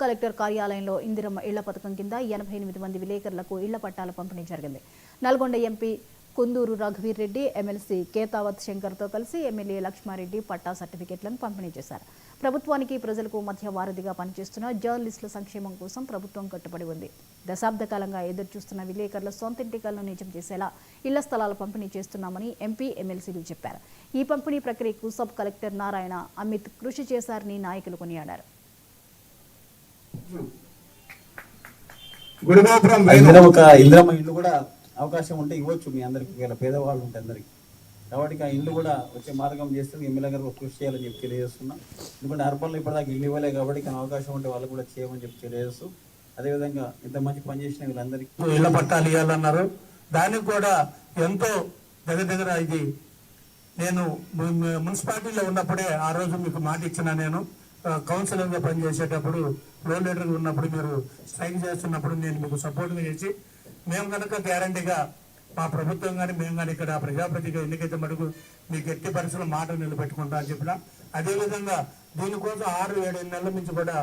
Collector కార్యాలయంలో ఇందిరమ్మ ఇళ్ల పథకం కింద 88 మంది విలేకరులకు ఇళ్ల పట్టాల పంపిణీ జరిగింది. నల్గొండ ఎంపీ కుందూరు రఘువీర్ రెడ్డి, ఎమ్మెల్సీ కేతావత్ శంకర్తో కలిసి ఎమ్మెల్యే లక్ష్మారెడ్డి పట్టా సర్టిఫికెట్లను పంపిణీ చేశారు. ప్రభుత్వానికి ప్రజలకు మధ్య వారధిగా పనిచేస్తున్న జర్నలిస్టుల సంక్షేమం కోసం ప్రభుత్వం కట్టుబడి ఉంది. దశాబ్ద కాలంగా ఎదురుచూస్తున్న విలేకరుల సొంతింటి కలను నిజం చేసేలా ఇళ్ల స్థలాల పంపిణీ చేస్తున్నామని ఎంపీ, ఎమ్మెల్సీలు చెప్పారు. ఈ పంపిణీ ప్రక్రియకు సబ్ కలెక్టర్ నారాయణ, అమిత్ కృషి చేశారని నాయకులు కొనియాడారు. ఇందిరమ్మ ఇల్లు కూడా అవకాశం ఉంటే ఇవ్వచ్చు మీ అందరికి, పేదవాళ్ళు ఉంటే అందరికి. కాబట్టి ఆ ఇల్లు కూడా వచ్చే మార్గం చేస్తే ఎమ్మెల్యే గారు కృషి చేయాలని చెప్పి తెలియజేస్తున్నా. ఎందుకంటే అర్బన్లో ఇప్పటిదాకా ఇల్లు ఇవ్వలే కాబట్టి అవకాశం ఉంటే వాళ్ళు కూడా చేయమని చెప్పి తెలియజేస్తూ, అదేవిధంగా ఇంత మంచి పని చేసిన వీళ్ళందరికీ ఇళ్ల పట్టాలు ఇవ్వాలన్నారు. దానికి కూడా ఎంతో దగ్గర ఇది నేను మున్సిపాలిటీలో ఉన్నప్పుడే ఆ రోజు మీకు మాట ఇచ్చిన, నేను కౌన్సిలర్గా పనిచేసేటప్పుడు, ఫ్లోర్ లీడర్గా ఉన్నప్పుడు, మీరు స్ట్రైక్ చేస్తున్నప్పుడు నేను మీకు సపోర్ట్గా చేసి, మేము కనుక గ్యారంటీగా మా ప్రభుత్వం కానీ మేము కానీ ఇక్కడ ప్రజాప్రతిగా ఎన్నికైతే మటుకు మీకు ఎట్టి పరిస్థితుల్లో మాట నిలబెట్టుకుంటా అని చెప్పిన. అదేవిధంగా దీనికోసం 6-7 నెలల నుంచి కూడా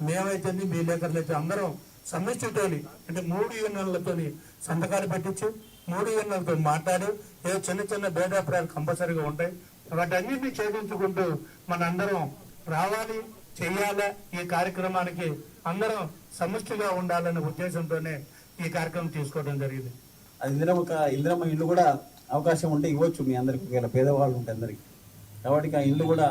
మేమైతే మీ విలేకరులు అయితే అందరం సమిష్టితోని, అంటే 3 యూనియన్లతో సంతకాలు పెట్టించి 3 యూనియన్లతో మాట్లాడి, ఏదో చిన్న చిన్న భేదాభిప్రాయాలు కంపల్సరీగా ఉంటాయి, వాటి అన్నింటినీ ఛేదించుకుంటూ మనందరం రావాలి, చెయ్యాలి. ఈ కార్యక్రమానికి అందరం సమిష్టిగా ఉండాలనే ఉద్దేశంతోనే ఈ కార్యక్రమం తీసుకోవడం జరిగింది. అది ఇందిరమ్మ ఇల్లు కూడా అవకాశం ఉంటే ఇవ్వచ్చు మీ అందరికి, పేదవాళ్ళు ఉంటే అందరికి. కాబట్టి ఆ ఇల్లు కూడా